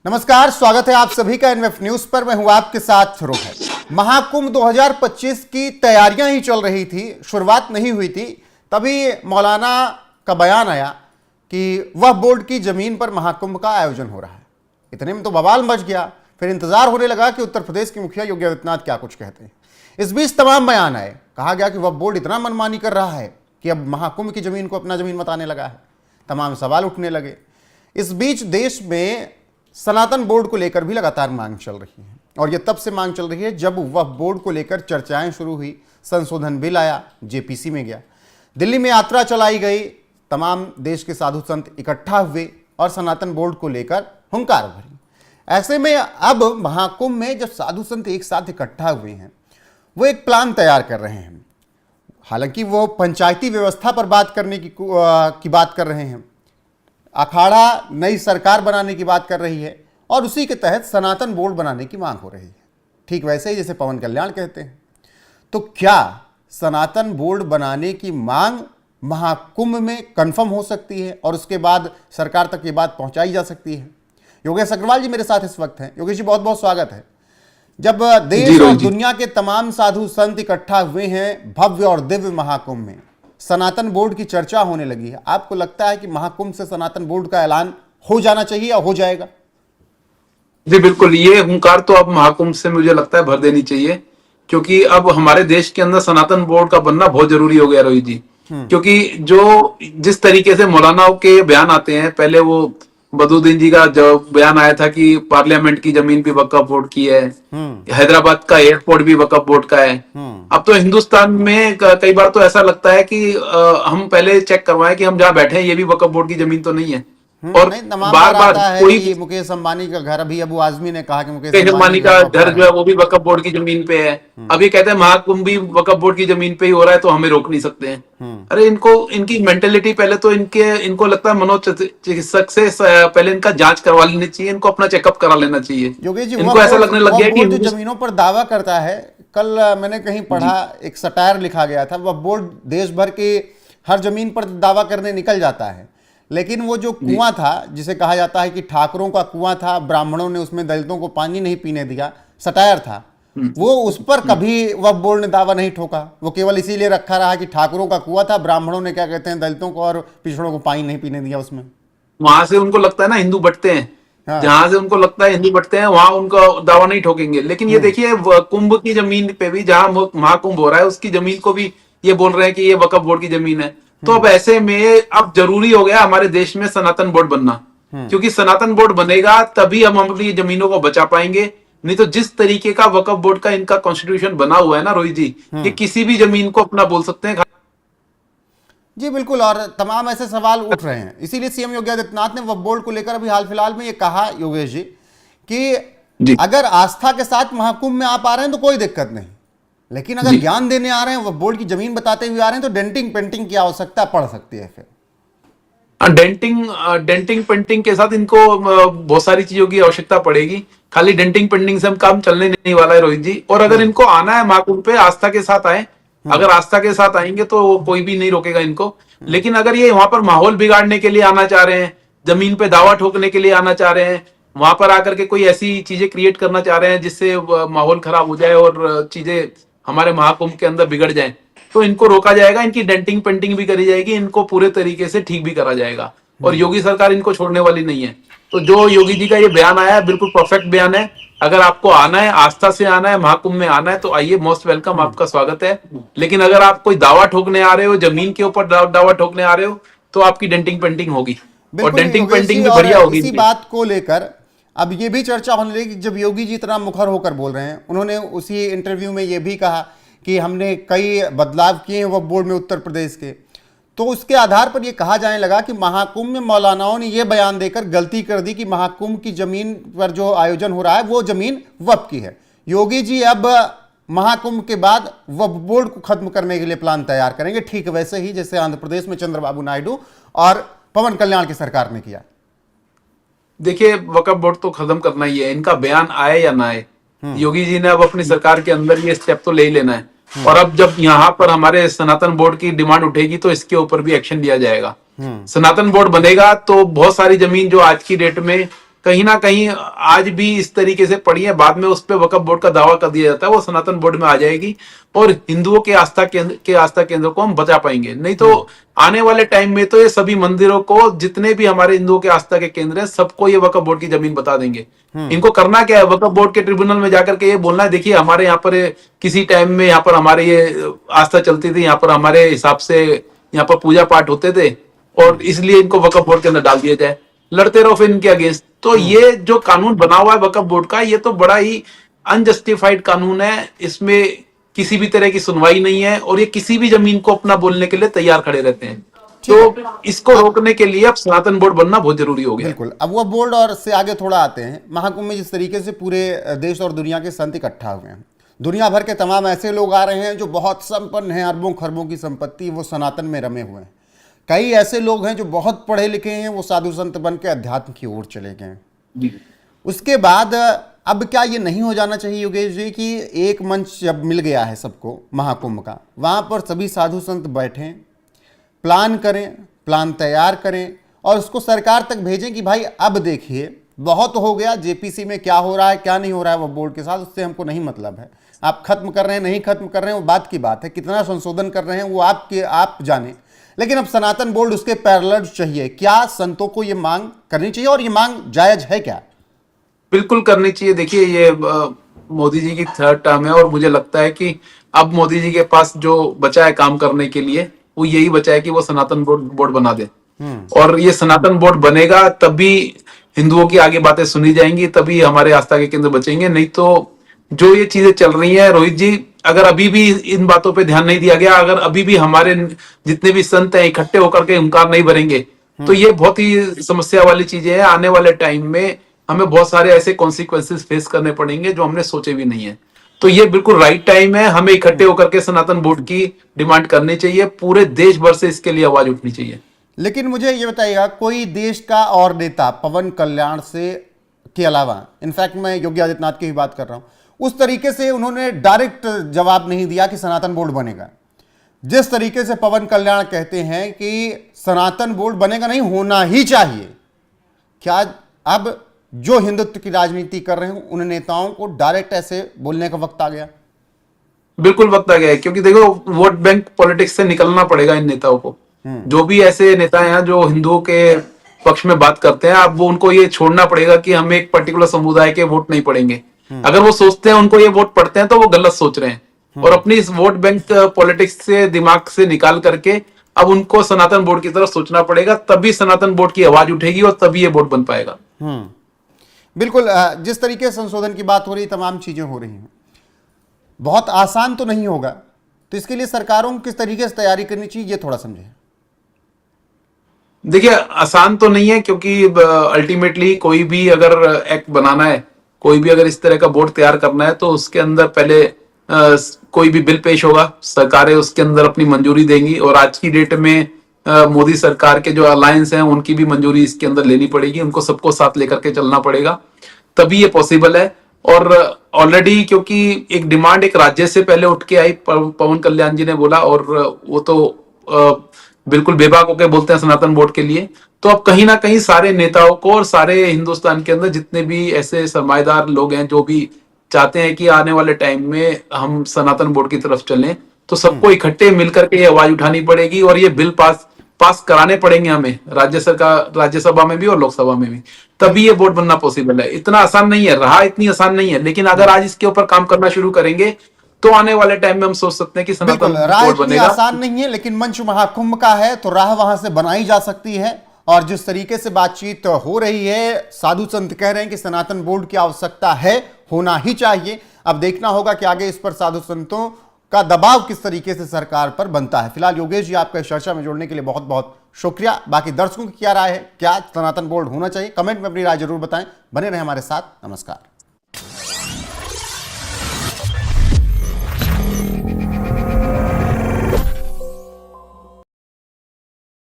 नमस्कार, स्वागत है आप सभी का एनएफ न्यूज पर। मैं हूं आपके साथ रोहित। महाकुंभ 2025 की तैयारियां ही चल रही थी, शुरुआत नहीं हुई थी, तभी मौलाना का बयान आया कि वह बोर्ड की जमीन पर महाकुंभ का आयोजन हो रहा है। इतने में तो बवाल मच गया। फिर इंतजार होने लगा कि उत्तर प्रदेश के मुखिया योगी आदित्यनाथ क्या कुछ कहते हैं। इस बीच तमाम बयान आए। कहा गया कि वह बोर्ड इतना मनमानी कर रहा है कि अब महाकुंभ की जमीन को अपना जमीन बताने लगा है। तमाम सवाल उठने लगे। इस बीच देश में सनातन बोर्ड को लेकर भी लगातार मांग चल रही है, और यह तब से मांग चल रही है जब वह बोर्ड को लेकर चर्चाएं शुरू हुई। संशोधन बिल आया, जेपीसी में गया, दिल्ली में यात्रा चलाई गई, तमाम देश के साधु संत इकट्ठा हुए और सनातन बोर्ड को लेकर हुंकार भरी। ऐसे में अब महाकुंभ में जब साधु संत एक साथ इकट्ठा हुए हैं, वो एक प्लान तैयार कर रहे हैं। हालांकि वो पंचायती व्यवस्था पर बात करने की बात कर रहे हैं, अखाड़ा नई सरकार बनाने की बात कर रही है, और उसी के तहत सनातन बोर्ड बनाने की मांग हो रही है। ठीक वैसे ही जैसे पवन कल्याण कहते हैं। तो क्या सनातन बोर्ड बनाने की मांग महाकुंभ में कंफर्म हो सकती है और उसके बाद सरकार तक ये बात पहुंचाई जा सकती है? योगेश अग्रवाल जी मेरे साथ इस वक्त हैं। योगेश जी, बहुत बहुत स्वागत है। जब देश और दुनिया के तमाम साधु संत इकट्ठा हुए हैं भव्य और दिव्य महाकुंभ में, सनातन बोर्ड की चर्चा होने लगी है, आपको लगता है कि महाकुंभ से सनातन बोर्ड का ऐलान हो जाना चाहिए या हो जाएगा? जी बिल्कुल, ये हुंकार तो अब महाकुंभ से मुझे लगता है भर देनी चाहिए, क्योंकि अब हमारे देश के अंदर सनातन बोर्ड का बनना बहुत जरूरी हो गया रोहित जी। क्योंकि जिस तरीके से मौलानाओं के बयान आते हैं, पहले वो बदरुद्दीन जी का जो बयान आया था कि पार्लियामेंट की जमीन भी वक्फ बोर्ड की है, हैदराबाद का एयरपोर्ट भी वक्फ बोर्ड का है। अब तो हिंदुस्तान में कई बार तो ऐसा लगता है कि हम पहले चेक करवाएं कि हम जहाँ बैठे हैं ये भी वक्फ बोर्ड की जमीन तो नहीं है। और बार बार कोई मुकेश अंबानी का घर, अभी अबू आजमी ने कहा कि मुकेश अंबानी का घर जो है वो भी वक्फ बोर्ड की जमीन पे है। अभी कहते हैं महाकुंभ भी वक्फ बोर्ड की जमीन पे ही हो रहा है, तो हमें रोक नहीं सकते हैं। अरे इनकी मेंटेलिटी पहले तो इनको लगता है मनोचिकित्सक से पहले इनका जांच करवा लेनी चाहिए, इनको अपना चेकअप करा लेना चाहिए। योगेश जी, इनको ऐसा लगने लग गया कि जो जमीनों पर दावा करता है, कल मैंने कहीं पढ़ा, एक सटायर लिखा गया था, वह बोर्ड देश भर के हर जमीन पर दावा करने निकल जाता है, लेकिन वो जो कुआं था, जिसे कहा जाता है कि ठाकुरों का कुआं था, ब्राह्मणों ने उसमें दलितों को पानी नहीं पीने दिया, सटायर था, वो उस पर कभी वह बोर्ड ने दावा नहीं ठोका। वो केवल इसीलिए रखा रहा कि ठाकुरों का कुआं था, ब्राह्मणों ने क्या कहते हैं दलितों को और पिछड़ों को पानी नहीं पीने दिया उसमें। वहां से उनको लगता है ना हिंदू बटते हैं, हाँ। जहां से उनको लगता है हिंदू बटते हैं वहां उनका दावा नहीं ठोकेंगे। लेकिन ये देखिए, कुंभ की जमीन पे भी, जहां महाकुंभ हो रहा है, उसकी जमीन को भी ये बोल रहे हैं कि ये वक्फ बोर्ड की जमीन है। तो अब ऐसे में अब जरूरी हो गया हमारे देश में सनातन बोर्ड बनना, क्योंकि सनातन बोर्ड बनेगा तभी हम अपनी जमीनों को बचा पाएंगे। नहीं तो जिस तरीके का वक्फ बोर्ड का इनका कॉन्स्टिट्यूशन बना हुआ है ना रोहित जी, ये किसी भी जमीन को अपना बोल सकते हैं। जी बिल्कुल, और तमाम ऐसे सवाल उठ रहे हैं। इसीलिए सीएम योगी आदित्यनाथ ने वक्फ बोर्ड को लेकर अभी हाल फिलहाल में ये कहा, योगेश जी, कि अगर आस्था के साथ महाकुंभ में आप आ रहे हैं तो कोई दिक्कत नहीं, लेकिन अगर ज्ञान देने आ रहे हैं, वह बोर्ड की जमीन बताते हुए आ रहे हैं, तो डेंटिंग पेंटिंग की आवश्यकता पड़ सकती है। फिर डेंटिंग पेंटिंग के साथ इनको बहुत सारी चीजों की आवश्यकता पड़ेगी। खाली डेंटिंग पेंटिंग से हम काम चलने नहीं वाला है रोहित जी। और अगर इनको आना है महाकुंभ पे, आस्था के साथ आए। अगर आस्था के साथ आएंगे तो कोई भी नहीं रोकेगा इनको। लेकिन अगर ये वहां पर माहौल बिगाड़ने के लिए आना चाह रहे हैं, जमीन पे दावा ठोकने के लिए आना चाह रहे हैं, वहां पर आकर के कोई ऐसी चीजें क्रिएट करना चाह रहे हैं जिससे माहौल खराब हो जाए और चीजें हमारे महाकुंभ के अंदर बिगड़ जाए, तो इनको रोका जाएगा। इनकी डेंटिंग पेंटिंग भी करी जाएगी, इनको पूरे तरीके से ठीक भी करा जाएगा। और योगी सरकार इनको छोड़ने वाली नहीं है। तो जो योगी जी का ये बयान आया है, बिल्कुल परफेक्ट बयान है। अगर आपको आना है, आस्था से आना है, महाकुंभ में आना है, तो आइए, मोस्ट वेलकम, आपका स्वागत है। लेकिन अगर आप कोई दावा ठोकने आ रहे हो, जमीन के ऊपर दावा ठोकने आ रहे हो, तो आपकी डेंटिंग पेंटिंग होगी, और डेंटिंग पेंटिंग भी बढ़िया होगी। इसी बात को लेकर अब ये भी चर्चा होने लगी, जब योगी जी इतना मुखर होकर बोल रहे हैं, उन्होंने उसी इंटरव्यू में ये भी कहा कि हमने कई बदलाव किए हैं वक्फ बोर्ड में उत्तर प्रदेश के। तो उसके आधार पर यह कहा जाने लगा कि महाकुंभ में मौलानाओं ने यह बयान देकर गलती कर दी कि महाकुंभ की जमीन पर जो आयोजन हो रहा है वो जमीन वक्फ की है। योगी जी अब महाकुंभ के बाद वक्फ बोर्ड को खत्म करने के लिए प्लान तैयार करेंगे, ठीक वैसे ही जैसे आंध्र प्रदेश में चंद्रबाबू नायडू और पवन कल्याण की सरकार ने किया। देखिए, वक्फ बोर्ड तो खत्म करना ही है, इनका बयान आए या ना आए। योगी जी ने अब अपनी सरकार के अंदर ये स्टेप तो ले ही लेना है। और अब जब यहाँ पर हमारे सनातन बोर्ड की डिमांड उठेगी तो इसके ऊपर भी एक्शन लिया जाएगा। सनातन बोर्ड बनेगा तो बहुत सारी जमीन जो आज की डेट में कहीं ना कहीं आज भी इस तरीके से पड़ी है, बाद में उस पर वक्फ बोर्ड का दावा कर दिया जाता है, वो सनातन बोर्ड में आ जाएगी और हिंदुओं के आस्था केंद्र को हम बचा पाएंगे। नहीं तो आने वाले टाइम में तो ये सभी मंदिरों को, जितने भी हमारे हिंदुओं के आस्था के केंद्र हैं, सबको ये वक्फ बोर्ड की जमीन बता देंगे। इनको करना क्या है, वक्फ बोर्ड के ट्रिब्यूनल में जाकर के ये बोलना है, देखिए हमारे यहाँ पर किसी टाइम में यहाँ पर हमारे ये आस्था चलती थी, यहाँ पर हमारे हिसाब से यहाँ पर पूजा पाठ होते थे और इसलिए इनको वक्फ बोर्ड के अंदर डाल दिया जाए। लड़ते रहो फिर इनके अगेंस्ट। तो ये जो कानून बना हुआ है वक्फ बोर्ड का, ये तो बड़ा ही अनजस्टिफाइड कानून है। इसमें किसी भी तरह की सुनवाई नहीं है और ये किसी भी जमीन को अपना बोलने के लिए तैयार खड़े रहते हैं। तो इसको रोकने के लिए अब सनातन बोर्ड बनना बहुत जरूरी हो गया। बिल्कुल। अब वो बोर्ड और से आगे थोड़ा आते हैं, महाकुंभ में जिस तरीके से पूरे देश और दुनिया के संत इकट्ठा हुए हैं, दुनिया भर के तमाम ऐसे लोग आ रहे हैं जो बहुत संपन्न हैं, अरबों खरबों की संपत्ति, वो सनातन में रमे हुए हैं। कई ऐसे लोग हैं जो बहुत पढ़े लिखे हैं, वो साधु संत बन के अध्यात्म की ओर चले गए। उसके बाद अब क्या ये नहीं हो जाना चाहिए योगेश जी कि एक मंच जब मिल गया है सबको महाकुंभ का, वहाँ पर सभी साधु संत बैठें, प्लान करें, प्लान तैयार करें और उसको सरकार तक भेजें कि भाई अब देखिए बहुत हो गया, जेपीसी में क्या हो रहा है क्या नहीं हो रहा है वो बोर्ड के साथ, उससे हमको नहीं मतलब है। आप खत्म कर रहे हैं नहीं खत्म कर रहे हैं वो बात की बात है, कितना संशोधन कर रहे हैं वो आप जाने, लेकिन अब सनातन बोर्ड उसके पैरेलल चाहिए। क्या संतों को ये मांग करनी चाहिए और ये मांग जायज है क्या? बिल्कुल करनी चाहिए। देखिए ये मोदी जी की 3rd टर्म है और मुझे लगता है कि अब मोदी जी के पास जो बचा है काम करने के लिए वो यही बचा है कि वो सनातन बोर्ड बना दे। और ये सनातन बोर्ड बनेगा तभी हिंदुओं की आगे बातें सुनी जाएंगी, तभी हमारे आस्था के केंद्र बचेंगे। नहीं तो जो ये चीजें चल रही हैं रोहित जी, अगर अभी भी इन बातों पे ध्यान नहीं दिया गया, अगर अभी भी हमारे जितने भी संत हैं इकट्ठे होकर के हुंकार नहीं भरेंगे तो ये बहुत ही समस्या वाली चीजें हैं। आने वाले टाइम में हमें बहुत सारे ऐसे कॉन्सिक्वेंसेस फेस करने पड़ेंगे जो हमने सोचे भी नहीं है। तो ये बिल्कुल राइट टाइम है, हमें इकट्ठे होकर के सनातन बोर्ड की डिमांड करनी चाहिए, पूरे देश भर से इसके लिए आवाज उठनी चाहिए। लेकिन मुझे ये बताइएगा, कोई देश का और नेता पवन कल्याण से के अलावा, इनफैक्ट मैं योगी आदित्यनाथ की भी बात कर रहा हूं, उस तरीके से उन्होंने डायरेक्ट जवाब नहीं दिया कि सनातन बोर्ड बनेगा। जिस तरीके से पवन कल्याण कहते हैं कि सनातन बोर्ड बनेगा नहीं, होना ही चाहिए, क्या अब जो हिंदुत्व की राजनीति कर रहे हैं उन नेताओं को डायरेक्ट ऐसे बोलने का वक्त आ गया? बिल्कुल वक्त आ गया है, क्योंकि देखो वोट बैंक पॉलिटिक्स से निकलना पड़ेगा इन नेताओं को। जो भी ऐसे नेता हैं जो हिंदुओं के पक्ष में बात करते हैं, अब वो उनको ये छोड़ना पड़ेगा कि हम एक पर्टिकुलर समुदाय के वोट नहीं पड़ेंगे। अगर वो सोचते हैं उनको ये वोट पड़ते हैं तो वो गलत सोच रहे हैं। और अपनी इस वोट बैंक पॉलिटिक्स से दिमाग से निकाल करके अब उनको सनातन बोर्ड की तरफ सोचना पड़ेगा, तभी सनातन बोर्ड की आवाज उठेगी और तभी ये बोर्ड बन पाएगा। बिल्कुल। जिस तरीके से संशोधन की बात हो रही, तमाम चीजें हो रही हैं, बहुत आसान तो नहीं होगा, तो इसके लिए सरकारों को किस तरीके से तैयारी करनी चाहिए ये थोड़ा समझें। देखिए आसान तो नहीं है, क्योंकि अल्टीमेटली कोई भी अगर एक्ट बनाना है, कोई भी अगर इस तरह का बोर्ड तैयार करना है, तो उसके अंदर पहले कोई भी बिल पेश होगा, सरकारें उसके अंदर अपनी मंजूरी देंगी और आज की डेट में मोदी सरकार के जो अलायंस हैं उनकी भी मंजूरी इसके अंदर लेनी पड़ेगी, उनको सबको साथ लेकर के चलना पड़ेगा, तभी ये पॉसिबल है। और ऑलरेडी क्योंकि एक डिमांड एक राज्य से पहले उठ के आई, पवन कल्याण जी ने बोला, और वो तो बिल्कुल बेबाक होकर बोलते हैं सनातन बोर्ड के लिए। तो अब कहीं ना कहीं सारे नेताओं को और सारे हिंदुस्तान के अंदर जितने भी ऐसे सरमाएदार लोग हैं जो भी चाहते हैं कि आने वाले टाइम में हम सनातन बोर्ड की तरफ चलें, तो सबको इकट्ठे मिलकर के ये आवाज उठानी पड़ेगी और ये बिल पास कराने पड़ेंगे हमें, राज्यसभा में भी और लोकसभा में भी, तभी ये बोर्ड बनना पॉसिबल है। इतना आसान नहीं है, राह इतनी आसान नहीं है, लेकिन अगर आज इसके ऊपर काम करना शुरू करेंगे तो आने वाले टाइम में हम सोच सकते हैं कि सनातन बोर्ड बनेगा। आसान नहीं है, लेकिन मंच महाकुंभ का है तो राह वहां से बनाई जा सकती है। और जिस तरीके से बातचीत हो रही है, साधु संत कह रहे हैं कि सनातन बोर्ड की आवश्यकता है, होना ही चाहिए। अब देखना होगा कि आगे इस पर साधु संतों का दबाव किस तरीके से सरकार पर बनता है। फिलहाल योगेश जी, आपका इस चर्चा में जोड़ने के लिए बहुत बहुत शुक्रिया। बाकी दर्शकों की क्या राय है, क्या सनातन बोर्ड होना चाहिए? कमेंट में अपनी राय जरूर बताएं। बने रहें हमारे साथ। नमस्कार।